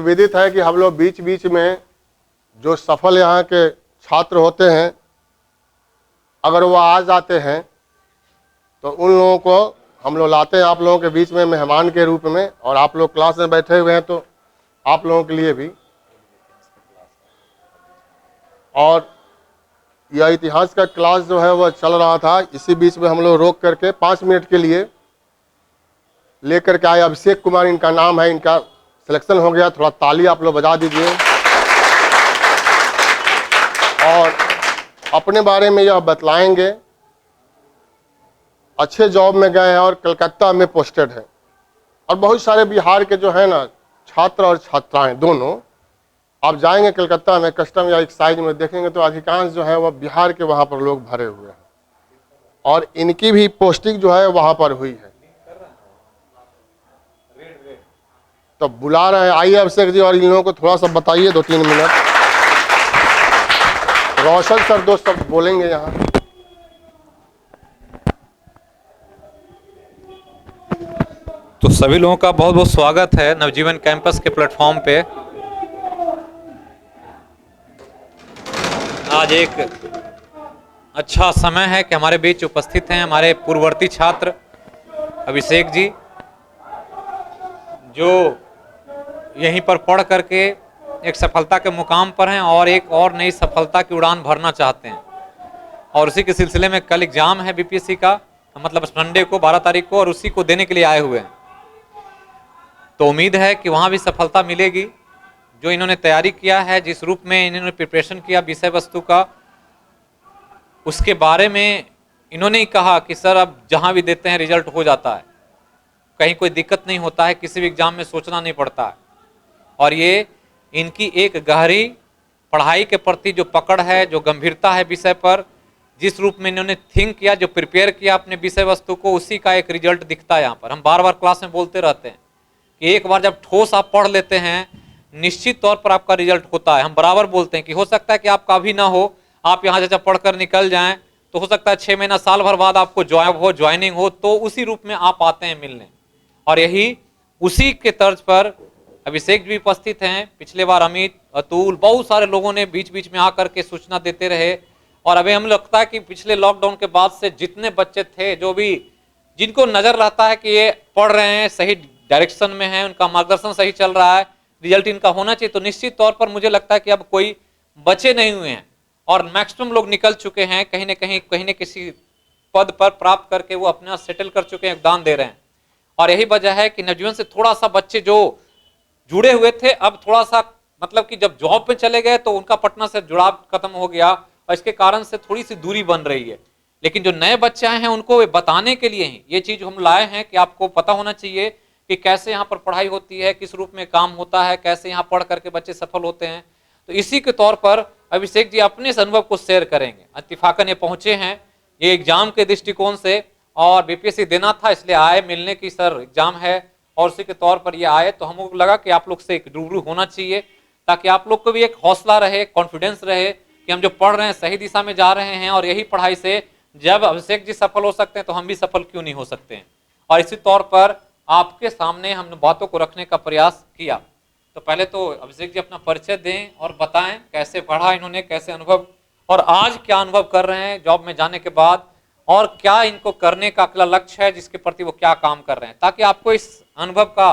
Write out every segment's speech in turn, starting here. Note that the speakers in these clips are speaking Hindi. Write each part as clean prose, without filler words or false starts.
विदित है कि हम लोग बीच बीच में जो सफल यहाँ के छात्र होते हैं, अगर वो आ जाते हैं तो उन लोगों को हम लोग लाते हैं आप लोगों के बीच में मेहमान के रूप में। और आप लोग क्लास में बैठे हुए हैं तो आप लोगों के लिए भी, और यह इतिहास का क्लास जो है वह चल रहा था, इसी बीच में हम लोग रोक करके 5 मिनट के लिए लेकर के आए। अभिषेक कुमार इनका नाम है, इनका सिलेक्शन हो गया, थोड़ा ताली आप लोग बजा दीजिए। और अपने बारे में यह बतलाएंगे, अच्छे जॉब में गए हैं और कलकत्ता में पोस्टेड है। और बहुत सारे बिहार के जो है ना छात्र और छात्राएं दोनों, आप जाएंगे कलकत्ता में कस्टम या एक्साइज में देखेंगे तो अधिकांश जो है वह बिहार के वहाँ पर लोग भरे हुए हैं, और इनकी भी पोस्टिंग जो है वहाँ पर हुई है। तो बुला रहे हैं, आइए अभिषेक जी, और इन लोगों को थोड़ा सा बताइए 2-3 मिनट। रोशन सर 2 शब्द बोलेंगे यहाँ। तो सभी लोगों का बहुत बहुत स्वागत है नवजीवन कैंपस के प्लेटफॉर्म पे। आज एक अच्छा समय है कि हमारे बीच उपस्थित हैं हमारे पूर्ववर्ती छात्र अभिषेक जी, जो यहीं पर पढ़ करके एक सफलता के मुकाम पर हैं और एक और नई सफलता की उड़ान भरना चाहते हैं। और उसी के सिलसिले में कल एग्जाम है बीपीएससी का, मतलब संडे को 12 तारीख को, और उसी को देने के लिए आए हुए हैं। तो उम्मीद है कि वहाँ भी सफलता मिलेगी। जो इन्होंने तैयारी किया है, जिस रूप में इन्होंने प्रिपरेशन किया विषय वस्तु का, उसके बारे में इन्होंने ही कहा कि सर अब जहाँ भी देते हैं रिजल्ट हो जाता है, कहीं कोई दिक्कत नहीं होता है, किसी भी एग्जाम में सोचना नहीं पड़ता है। और ये इनकी एक गहरी पढ़ाई के प्रति जो पकड़ है, जो गंभीरता है विषय पर, जिस रूप में इन्होंने थिंक किया, जो प्रिपेयर किया अपने विषय वस्तु को, उसी का एक रिजल्ट दिखता है यहाँ पर। हम बार बार क्लास में बोलते रहते हैं कि एक बार जब ठोस आप पढ़ लेते हैं, निश्चित तौर पर आपका रिजल्ट होता है। हम बराबर बोलते हैं कि हो सकता है कि आपका अभी ना हो, आप यहाँ से जब पढ़कर निकल जाएं तो हो सकता है 6 महीना साल भर बाद आपको ज्वाइनिंग हो, तो उसी रूप में आप आते हैं मिलने। और यही उसी के तर्ज पर अभिषेक भी उपस्थित हैं। पिछले बार अमित, अतुल, बहुत सारे लोगों ने बीच बीच में आकर के सूचना देते रहे। और अभी हमें लगता है कि पिछले लॉकडाउन के बाद से जितने बच्चे थे, जो भी जिनको नजर रहता है कि ये पढ़ रहे हैं, सही डायरेक्शन में है, उनका मार्गदर्शन सही चल रहा है, रिजल्ट इनका होना चाहिए, तो निश्चित तौर पर मुझे लगता है कि अब कोई बचे नहीं हुए हैं और मैक्सिमम लोग निकल चुके हैं, कहीं न किसी पद पर प्राप्त करके वो अपना सेटल कर चुके हैं, योगदान दे रहे हैं। और यही वजह है कि नवजीवन से थोड़ा सा बच्चे जो जुड़े हुए थे, अब थोड़ा सा मतलब कि जब जॉब पे चले गए तो उनका पटना से जुड़ाव खत्म हो गया, और इसके कारण से थोड़ी सी दूरी बन रही है। लेकिन जो नए बच्चे आए हैं उनको बताने के लिए ही ये चीज हम लाए हैं कि आपको पता होना चाहिए कि कैसे यहाँ पर पढ़ाई होती है, किस रूप में काम होता है, कैसे यहाँ पढ़ करके बच्चे सफल होते हैं। तो इसी के तौर पर अभिषेक जी अपने इस अनुभव को शेयर करेंगे। इत्तेफाकन ये पहुंचे हैं ये एग्जाम के दृष्टिकोण से, और बीपीएससी देना था इसलिए आए मिलने की, सर एग्जाम है, और उसी के तौर पर ये आए। तो हमको लगा कि आप लोग से एक रूबरू होना चाहिए, ताकि आप लोग को भी एक हौसला रहे, कॉन्फिडेंस रहे कि हम जो पढ़ रहे हैं सही दिशा में जा रहे हैं, और यही पढ़ाई से जब अभिषेक जी सफल हो सकते हैं तो हम भी सफल क्यों नहीं हो सकते हैं। और इसी तौर पर आपके सामने हमने बातों को रखने का प्रयास किया। तो पहले तो अभिषेक जी अपना परिचय दें और बताएं कैसे पढ़ा इन्होंने, कैसे अनुभव, और आज क्या अनुभव कर रहे हैं जॉब में जाने के बाद, और क्या इनको करने का अगला लक्ष्य है जिसके प्रति वो क्या काम कर रहे हैं, ताकि आपको इस अनुभव का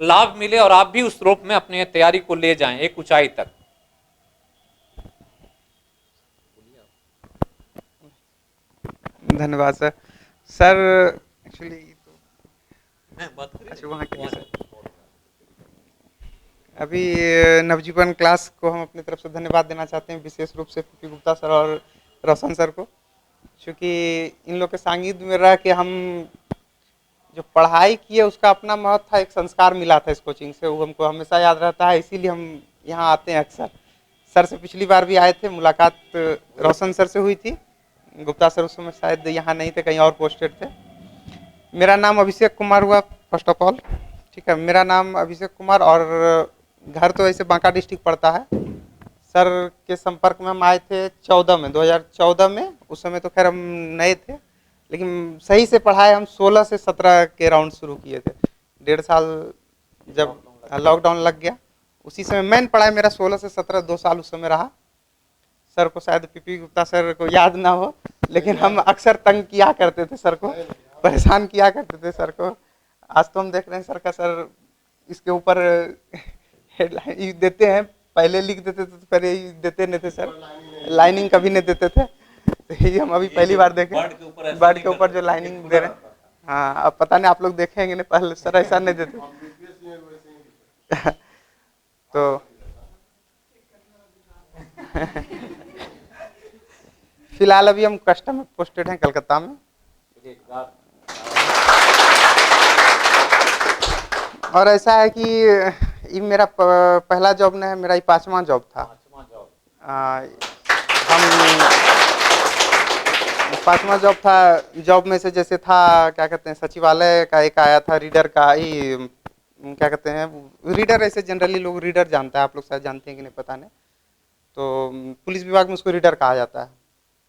लाभ मिले और आप भी उस रूप में अपनी तैयारी को ले जाएं एक ऊंचाई तक। धन्यवाद सर। सर एक्चुअली अच्छा वहाँ के सर, अभी नवजीवन क्लास को हम अपनी तरफ से धन्यवाद देना चाहते हैं, विशेष रूप से पी गुप्ता सर और रोशन सर को, क्योंकि इन लोग के सानिध्य में रह के हम जो पढ़ाई किए उसका अपना महत्व था, एक संस्कार मिला था इस कोचिंग से, वो हमको हमेशा याद रहता है, इसीलिए हम यहाँ आते हैं अक्सर। सर से पिछली बार भी आए थे, मुलाकात रोशन सर से हुई थी, गुप्ता सर उस समय शायद यहाँ नहीं थे, कहीं और पोस्टेड थे। मेरा नाम अभिषेक कुमार हुआ फर्स्ट ऑफ ऑल, ठीक है। मेरा नाम अभिषेक कुमार, और घर तो ऐसे बांका डिस्ट्रिक्ट पड़ता है। सर के संपर्क में हम आए थे 2014 में। उस समय तो खैर हम नए थे, लेकिन सही से पढ़ाई हम 16 से 17 के राउंड शुरू किए थे। 1.5 साल जब लॉकडाउन लग गया उसी समय मैंने पढ़ा है, मेरा 16 से 17 2 साल उस समय रहा। सर को शायद पीपी गुप्ता सर को याद ना हो, लेकिन हम अक्सर तंग किया करते थे सर को, परेशान किया करते थे सर को। आज तो हम देख रहे हैं सर का, सर इसके ऊपर हेडलाइन देते हैं, पहले लिख देते थे तो पहले देते नहीं थे सर, लाइनिंग कभी नहीं देते थे। तो ये हम अभी पहली बार देखे, बर्ड के ऊपर जो लाइनिंग दे रहे हैं। हाँ, अब पता नहीं आप लोग देखेंगे नहीं, पहले सर ऐसा नहीं देते। तो फिलहाल अभी हम कस्टम में पोस्टेड हैं कलकत्ता में। और ऐसा है कि ये मेरा पहला जॉब नहीं है, मेरा ये 5वां जॉब था। हम 5वां जॉब था। जॉब में से जैसे था, क्या कहते हैं, सचिवालय का एक आया था रीडर का ही, क्या कहते हैं रीडर, ऐसे जनरली लोग रीडर जानता है, आप लोग शायद जानते हैं कि नहीं पता नहीं। तो पुलिस विभाग में उसको रीडर कहा जाता है।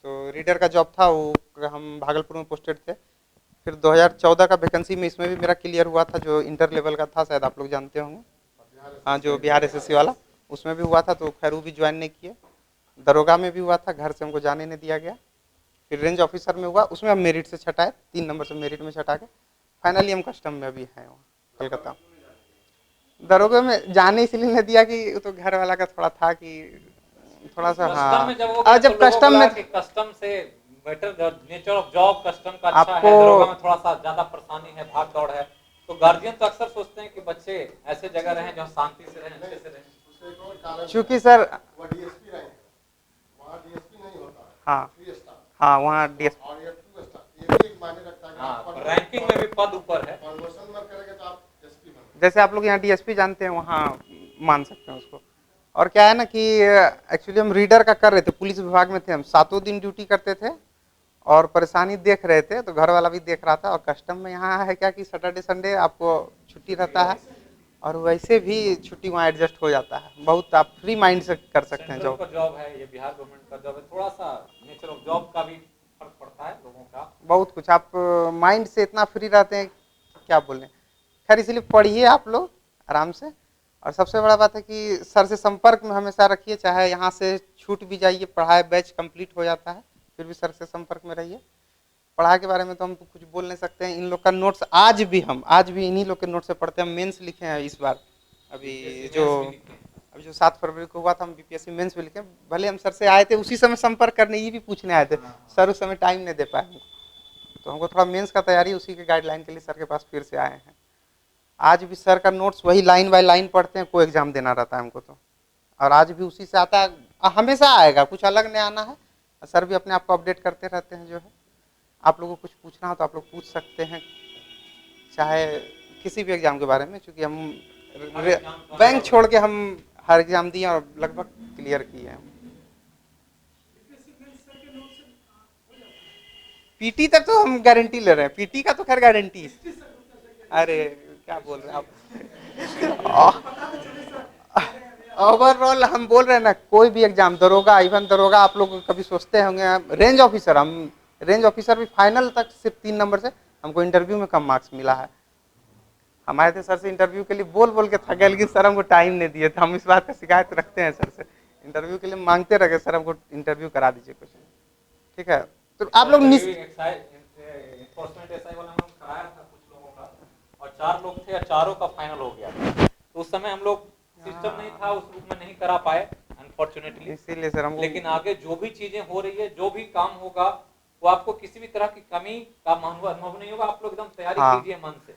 तो रीडर का जॉब था वो, हम भागलपुर में पोस्टेड थे। फिर 2014 का वैकेंसी में इसमें भी मेरा क्लियर हुआ था, जो इंटर लेवल का था, शायद आप लोग जानते होंगे। हाँ, जो बिहार एसएससी वाला, उसमें भी हुआ था। तो खैर वो भी ज्वाइन नहीं किए। दरोगा में भी हुआ था, घर से हमको जाने नहीं दिया गया। फिर रेंज ऑफिसर में हुआ, उसमें हम मेरिट से छटाए, 3 नंबर से मेरिट में छटा के फाइनली हम कस्टम में भी हैं वहाँ कलकत्ता। दरोगा में जाने इसलिए नहीं दिया कि तो घर वाला का थोड़ा था कि थोड़ा सा, हाँ, और जब कस्टम में कस्टम से better nature of job custom का अच्छा आपको, है, दरोगा में थोड़ा सा ज्यादा परेशानी है, भाग दौड़ है। तो गार्जियन तो अक्सर सोचते हैं कि बच्चे ऐसे जगह रहें जहाँ शांति से रहें, अच्छे से रहें। चूंकि सर वो डीएसपी रहेंगे, वहाँ डीएसपी नहीं होता है, हाँ 3 स्टार, हाँ, वहाँ डीएसपी और ये 2 स्टार, ये भी एक मायने रखता है कि आप रैंकिंग में भी पद ऊपर है। प्रमोशन मत करेंगे तो आप एसपी बनेंगे। जैसे आप लोग यहाँ डीएसपी जानते हैं, वहाँ मान सकते हैं उसको। और क्या है ना कि एक्चुअली हम रीडर का कर रहे थे, पुलिस विभाग में थे हम, 7 दिन ड्यूटी करते थे और परेशानी देख रहे थे, तो घर वाला भी देख रहा था। और कस्टम में यहाँ है क्या कि सैटरडे संडे आपको छुट्टी रहता है, और वैसे भी छुट्टी वहाँ एडजस्ट हो जाता है, बहुत आप फ्री माइंड से कर सकते हैं जॉब। जॉब है ये, बिहार गवर्नमेंट का जॉब है, थोड़ा सा नेचर ऑफ जॉब का भी फर्क पड़ता है लोगों का, बहुत कुछ आप माइंड से इतना फ्री रहते हैं, क्या बोलें। खैर इसलिए पढ़िए आप लोग आराम से। और सबसे बड़ा बात है कि सर से संपर्क में हमेशा रखिए, चाहे यहाँ से छूट भी जाइए, पढ़ाई बैच कंप्लीट हो जाता है, फिर भी सर से संपर्क में रहिए। पढ़ाई के बारे में तो हम कुछ बोल नहीं सकते हैं। इन लोग का नोट्स आज भी इन्हीं लोग के नोट्स से पढ़ते हैं। हम मेंस लिखे हैं इस बार, अभी जो 7 फरवरी को हुआ था, हम बीपीएससी मेंस भी लिखे। भले हम सर से आए थे उसी समय संपर्क करने, ये भी पूछने आए थे, सर उस समय टाइम नहीं दे पाए हमको, तो हमको थोड़ा मेंस का तैयारी, उसी के गाइडलाइन के लिए सर के पास फिर से आए हैं। आज भी सर का नोट्स वही लाइन बाय लाइन पढ़ते हैं, कोई एग्जाम देना रहता है हमको तो, और आज भी उसी से आता है, हमेशा आएगा, कुछ अलग नहीं आना है। सर भी अपने आप को अपडेट करते रहते हैं। जो है आप लोगों को कुछ पूछना हो तो आप लोग पूछ सकते हैं, चाहे किसी भी एग्जाम के बारे में, क्योंकि हम बैंक छोड़ के हम हर एग्जाम दिए और लगभग क्लियर किए हैं। पीटी तक तो हम गारंटी ले रहे हैं, पीटी का तो खैर गारंटी। अरे क्या बोल रहे हैं आप। ओवरऑल हम बोल रहे हैं ना, कोई भी एग्जाम, दरोगा, इवन दरोगा आप लोग कभी सोचते होंगे, रेंज ऑफिसर, हम रेंज ऑफिसर भी फाइनल तक सिर्फ 3 नंबर से, हमको इंटरव्यू में कम मार्क्स मिला है। हम आए थे सर से इंटरव्यू के लिए, बोल बोल के थक गए, लेकिन सर हमको टाइम नहीं दिए थे। हम इस बात का शिकायत रखते हैं सर से, इंटरव्यू के लिए मांगते रहे, सर हमको इंटरव्यू करा दीजिए कुछ, ठीक है। तो आप लोग कराया था कुछ लोगों का, और 4 लोग थे, 4 का फाइनल हो गया। तो उस समय हम लोग सिस्टम नहीं था, उस रूप में नहीं करा पाए अनफॉर्चुनेटली, इसीलिए सर हम, लेकिन आगे जो भी चीजें हो रही है, जो भी काम होगा, वो आपको किसी भी तरह की कमी का अनुभव नहीं होगा। आप लोग एकदम तैयारी कीजिए मन से।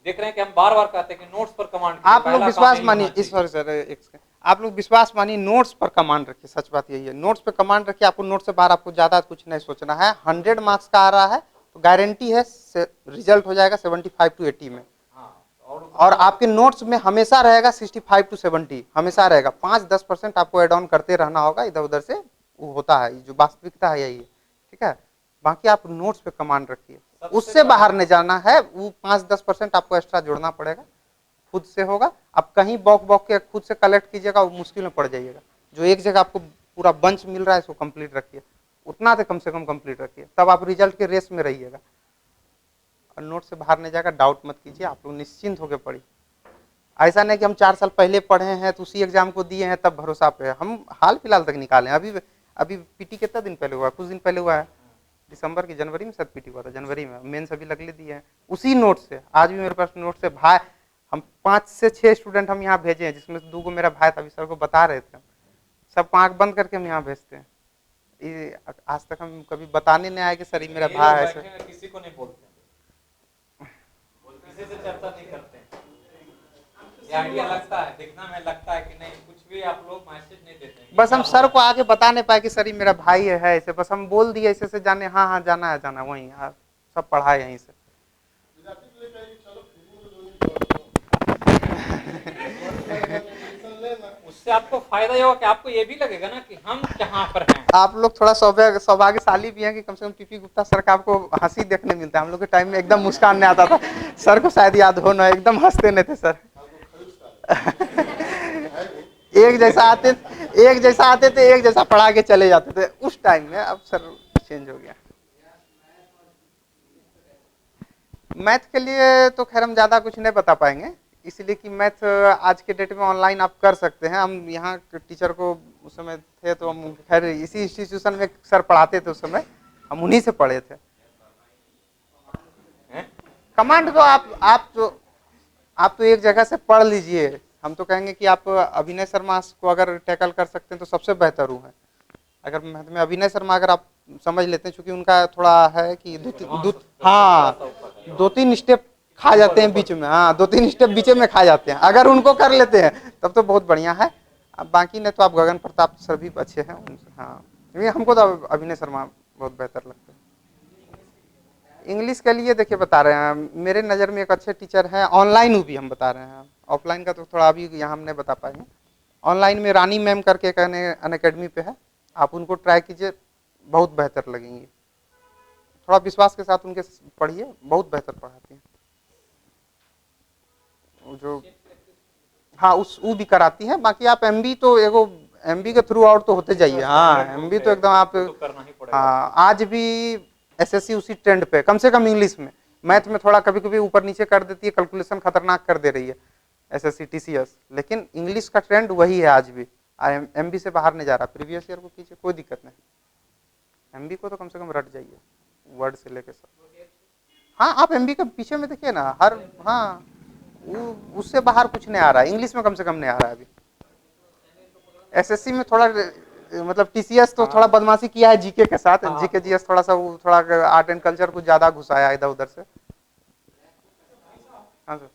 देख रहे हैं कि हम बार बार कहते हैं कि नोट्स पर कमांड, आप लोग विश्वास मानिए, इस पर सर आप लोग विश्वास मानिए, नोट्स पर कमांड रखिए। सच बात यही है, नोट्स पर कमांड रखिए। आपको नोट्स से बाहर आपको ज्यादा कुछ नहीं सोचना है। 100 मार्क्स का आ रहा है तो गारंटी है रिजल्ट हो जाएगा 75 to 80 में। और आपके नोट्स में हमेशा रहेगा 65 to 70, हमेशा रहेगा। 5-10% आपको एड ऑन करते रहना होगा, इधर उधर से वो होता है, जो वास्तविकता है यही है, ठीक है। बाकी आप नोट्स पे कमांड रखिए, उससे बाहर नहीं जाना है। वो 5-10% आपको एक्स्ट्रा जोड़ना पड़ेगा, खुद से होगा। आप कहीं बौक के खुद से कलेक्ट कीजिएगा, वो मुश्किल में पड़ जाइएगा। जो एक जगह आपको पूरा बंच मिल रहा है, इसको कंप्लीट रखिए, उतना तो कम से कम कंप्लीट रखिए, तब आप रिजल्ट के रेस में रहिएगा। और नोट से बाहर नहीं जाएगा, डाउट मत कीजिए, आप लोग निश्चिंत होकर पढ़िए। ऐसा नहीं कि हम 4 साल पहले पढ़े हैं तो उसी एग्जाम को दिए हैं तब भरोसा पे है। हम हाल फिलहाल तक निकाले हैं। अभी अभी पीटी कितना दिन पहले हुआ, कुछ दिन पहले हुआ है, दिसंबर की जनवरी में शायद पीटी हुआ था, जनवरी में मेन सभी लगले दिए हैं उसी नोट से। आज भी मेरे पास नोट से भाई, हम 5 से 6 स्टूडेंट हम यहाँ भेजे हैं, जिसमें 2 को मेरा भाई था, अभी सर को बता रहे थे, सबको आंख बंद करके हम यहाँ भेजते हैं। आज तक हम कभी बताने नहीं आए कि सर ये मेरा ये भाई लोग है बैठे सर। हैं, किसी को नहीं बोलते, किसी से चर्चा नहीं करते हैं। ये आइडिया लगता है, दिखना में लगता है कि नहीं, कुछ भी आप लोग मैसेज नहीं देते हैं। बस हम सर को आगे बता नहीं पाए कि सर ये मेरा भाई है ऐसे, बस हम बोल दिए ऐसे से, जाने हाँ हाँ जाना है जाना वहीं, हाँ सब पढ़ा यहीं से। विद्यार्थी के लिए कहिए, चलो फ्री में तो नहीं लेना। उससे आपको फायदा ये होगा कि आपको ये भी लगेगा ना कि हम कहाँ पर हैं। आप लोग थोड़ा सौभाग्यशाली भी हैं कि कम से कम पीपी गुप्ता सर का आपको हंसी देखने मिलता है। हम लोग के टाइम में एकदम मुस्कान नहीं आता था, सर को शायद याद हो ना, एकदम हंसते नहीं थे सर। एक जैसा आते थे, एक जैसा पढ़ा के चले जाते थे उस टाइम में। अब सर चेंज हो गया। मैथ के लिए तो खैर हम ज़्यादा कुछ नहीं बता पाएंगे, इसलिए कि मैथ आज के डेट में ऑनलाइन आप कर सकते हैं। हम यहाँ टीचर को उस समय थे तो हम खैर इसी इंस्टीट्यूशन में सर पढ़ाते थे उस समय, हम उन्हीं से पढ़े थे। कमांड तो आप तो एक जगह से पढ़ लीजिए। हम तो कहेंगे कि आप अभिनय शर्मा को अगर टैकल कर सकते हैं तो सबसे बेहतर वो है। अगर मैथ में अभिनय शर्मा अगर आप समझ लेते हैं, क्योंकि उनका थोड़ा है कि दो तीन स्टेप खा जाते हैं बीच में, हाँ 2-3 स्टेप बीच में खा जाते हैं। अगर उनको कर लेते हैं तब तो बहुत बढ़िया है। अब बाकी ने तो आप गगन प्रताप सर भी अच्छे हैं उनसे, हाँ हमको तो अभिनय शर्मा बहुत बेहतर लगते हैं। इंग्लिश के लिए देखिए बता रहे हैं, मेरे नज़र में एक अच्छे टीचर हैं, ऑनलाइन भी हम बता रहे हैं, ऑफलाइन का तो थोड़ा अभी यहाँ हम नहीं बता पाएंगे। ऑनलाइन में रानी मैम करके एक अनअकैडमी पे है, आप उनको ट्राई कीजिए, बहुत बेहतर लगेंगी। थोड़ा विश्वास के साथ उनके पढ़िए, बहुत बेहतर पढ़ाती हैं। जो हाँ वो भी कराती हैं। बाकी आप एमबी तो एगो एमबी के थ्रू आउट तो होते जाइए, हाँ एमबी तो एकदम आप, हाँ आज भी एसएससी उसी ट्रेंड पे, कम से कम इंग्लिश में। मैथ में थोड़ा कभी कभी ऊपर नीचे कर देती है, कैलकुलेशन खतरनाक कर दे रही है एसएससी टीसीएस, लेकिन इंग्लिश का ट्रेंड वही है आज भी। एमबी से बाहर नहीं जा रहा। प्रीवियस ईयर को कीजिए, कोई दिक्कत नहीं। एमबी को तो कम से कम रट जाइए वर्ड से लेके सब। हाँ आप एमबी के पीछे में देखिए ना, हर हाँ उससे बाहर कुछ नहीं आ रहा है, इंग्लिश में कम से कम नहीं आ रहा है अभी। एसएससी में थोड़ा मतलब टीसीएस तो थोड़ा बदमाशी किया है जीके के साथ, जीके जीएस थोड़ा सा वो थोड़ा आर्ट एंड कल्चर को ज्यादा घुसाया इधर उधर से। हाँ सर,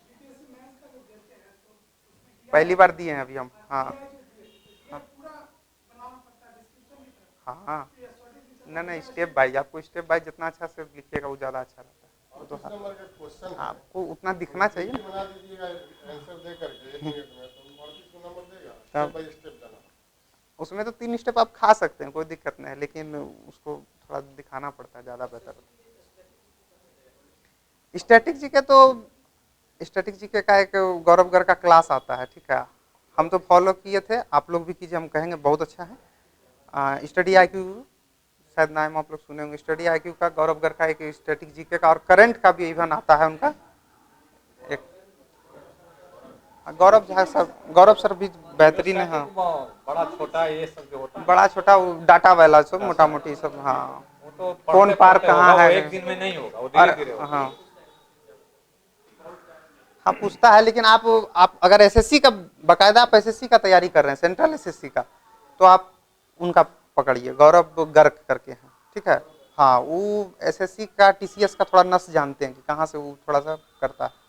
पहली बार दिए हैं अभी हम। हाँ हाँ नहीं स्टेप बाइज, आपको स्टेप बाइज जितना अच्छा से लिखिएगा वो ज्यादा अच्छा रहता है। तो आपको उतना दिखना चाहिए ना। बना दीजिएगा आंसर दे करके 1 मिनट में, तो और किसको नंबर देगा? स्टेप बाय स्टेप जाना। उसमें तो 3 स्टेप आप खा सकते हैं, कोई दिक्कत नहीं है, लेकिन उसको थोड़ा दिखाना पड़ता है, ज़्यादा बेहतर होता है। स्टैटिक जीके का एक गौरव गर्ग का क्लास आता है, ठीक है, हम तो फॉलो किए थे, आप लोग भी कीजिए, हम कहेंगे बहुत अच्छा है। स्टडी आईक्यू शायद नाम आप लोग सुने होंगे, स्टडी आईक्यू का गौरव गर्ग का एक स्टैटिक जीके का, और करंट का भी इवन आता है उनका एक। गौरव सर भी बेहतरीन है। हाँ बड़ा छोटा ये सब जो होता है, बड़ा छोटा डाटा वाला सब मोटा मोटी सब, हाँ वो तो कौन पार कहाँ है, एक दिन में नहीं होगा, वो धीरे धीरे होगा। हाँ हाँ पूछता है, लेकिन आप अगर एसएससी का बकायदा आप एसएससी का तैयारी कर रहे हैं, सेंट्रल एसएससी का, तो आप उनका पकड़िए, गौरव गर्ग करके हैं, ठीक है। हाँ वो एसएससी का टीसीएस का थोड़ा नस जानते हैं कि कहाँ से वो थोड़ा सा करता है।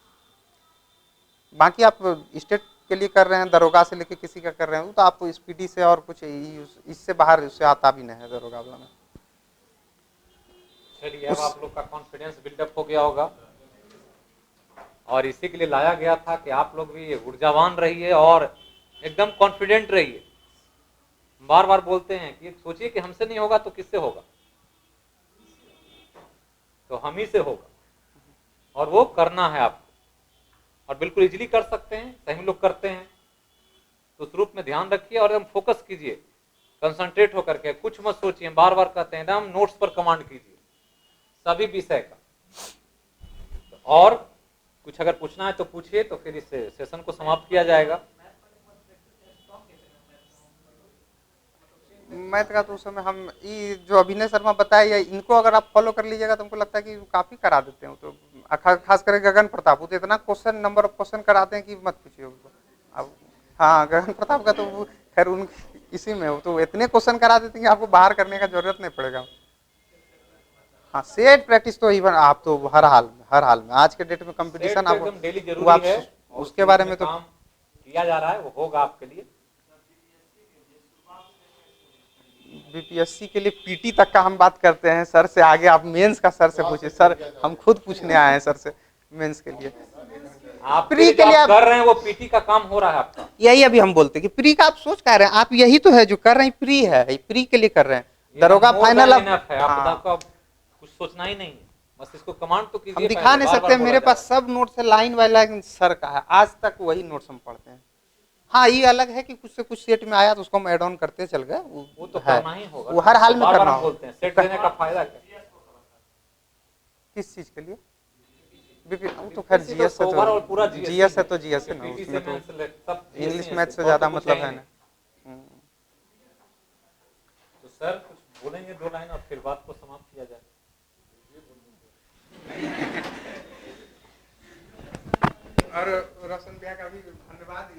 बाकी आप स्टेट के लिए कर रहे हैं, दरोगा से लेके किसी का कर रहे हैं, तो आप स्पीडी से और कुछ इससे बाहर उससे आता भी नहीं है दरोगा वाला में। चलिए अब आप लोग का कॉन्फिडेंस बिल्डअप हो गया होगा, और इसी के लिए लाया गया था कि आप लोग भी ऊर्जावान रहिए और एकदम कॉन्फिडेंट रहिए। बार बार बोलते हैं कि सोचिए कि हमसे नहीं होगा तो किससे होगा, तो हम ही से होगा, और वो करना है आपको, और बिल्कुल इजीली कर सकते हैं, सही लोग करते हैं। तो उस रूप में ध्यान रखिए और एकदम फोकस कीजिए, कंसंट्रेट होकर के, कुछ मत सोचिए। बार बार कहते हैं एकदम नोट्स पर कमांड कीजिए सभी विषय का, और कुछ अगर पूछना है तो पूछिए, तो फिर इस सेशन को समाप्त किया जाएगा। मैथ का तो उस समय हम ये जो अभिनय शर्मा बताया, इनको अगर आप फॉलो कर लीजिएगा तो हमको लगता है कि काफी करा देते हैं। तो खास करके गगन प्रताप, वो तो इतना क्वेश्चन, नंबर ऑफ क्वेश्चन कराते हैं कि मत पूछिए उनको। अब हाँ, गगन प्रताप का तो वो खैर उन इसी में वो तो इतने क्वेश्चन करा देते हैं कि आपको बाहर करने का जरूरत नहीं पड़ेगा। हाँ, सेट प्रैक्टिस तो इवन आप तो हर हाल में आज के डेट में कंपटीशन आप डेली वो जरूरी आप है, उसके बारे में तो काम किया जा रहा है, वो होगा आपके लिए। बीपीएससी के लिए पीटी तक का हम बात करते हैं सर से, आगे आप मेंस का सर से पूछिए। सर हम खुद पूछने आए हैं सर से मेंस के लिए। आप प्री के लिए आप कर रहे हैं वो पीटी का काम हो रहा है आपका। यही अभी हम बोलते हैं कि प्री का आप सोच कर रहे हैं, आप यही तो है जो कर रहे हैं, प्री है, प्री के लिए कर रहे हैं। दरोगा फाइनल है, आपको कुछ सोचना ही नहीं है, बस इसको कमांड तो कीजिए। हम दिखा नहीं सकते, मेरे पास सब नोट्स है लाइन बाय लाइन सर का है, आज तक वही नोट्स हम पढ़ते हैं। हाँ, ये अलग है कि कुछ से कुछ सेट में आया तो उसको हम ऐड ऑन करते चल गए, वो तो करना ही होगा, वो हर हाल में करना होगा। बोलते हैं सेट देने का फायदा क्या? किस चीज के लिए? वो तो खैर जीएस है, ओवरऑल पूरा जीएस है तो जीएस है ना, उसमें तो इंग्लिश मैथ से ज्यादा मतलब है ना। तो सर कुछ बोलेंगे 2 लाइन और फिर बात को समाप्त किया जाए। और रोशन भैया का भी धन्यवाद,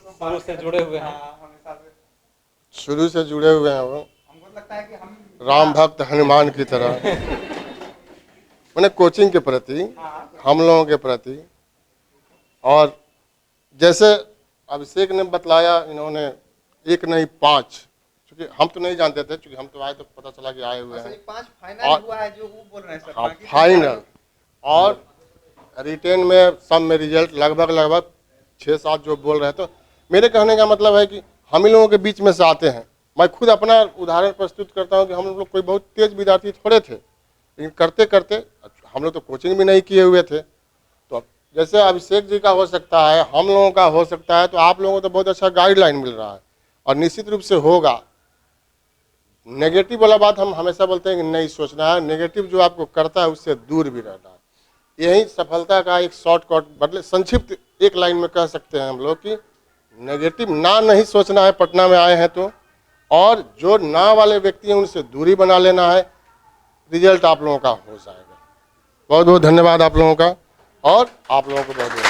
शुरू से जुड़े हुए हैं वो, हमको लगता है कि हम राम भक्त हनुमान की तरह मैंने कोचिंग के प्रति, हम लोगों के प्रति। और जैसे अभिषेक ने बतलाया, इन्होंने 1 नहीं 5, क्योंकि हम तो नहीं जानते थे, क्योंकि हम तो आए तो पता चला कि आए हुए हैं। 5 फाइनल हुआ है जो वो बोल रहे हैं सर। हाँ, फाइनल और रिटेन में सब में रिजल्ट लगभग 6-7 जो बोल रहे हैं। तो मेरे कहने का मतलब है कि हम ही लोगों के बीच में से आते हैं। मैं खुद अपना उदाहरण प्रस्तुत करता हूं कि हम लोग कोई बहुत तेज विद्यार्थी थोड़े थे, लेकिन करते करते हम लोग तो कोचिंग भी नहीं किए हुए थे। तो जैसे अभिषेक जी का हो सकता है, हम लोगों का हो सकता है, तो आप लोगों को तो बहुत अच्छा गाइडलाइन मिल रहा है और निश्चित रूप से होगा। नेगेटिव वाला बात हम हमेशा बोलते हैं कि नहीं सोचना है, नेगेटिव जो आपको करता है उससे दूर भी रहना है। यही सफलता का एक शॉर्टकट, बदले संक्षिप्त एक लाइन में कह सकते हैं हम लोग कि नेगेटिव ना नहीं सोचना है, पटना में आए हैं तो, और जो ना वाले व्यक्ति हैं उनसे दूरी बना लेना है, रिजल्ट आप लोगों का हो जाएगा। बहुत बहुत धन्यवाद आप लोगों का, और आप लोगों को बहुत बहुत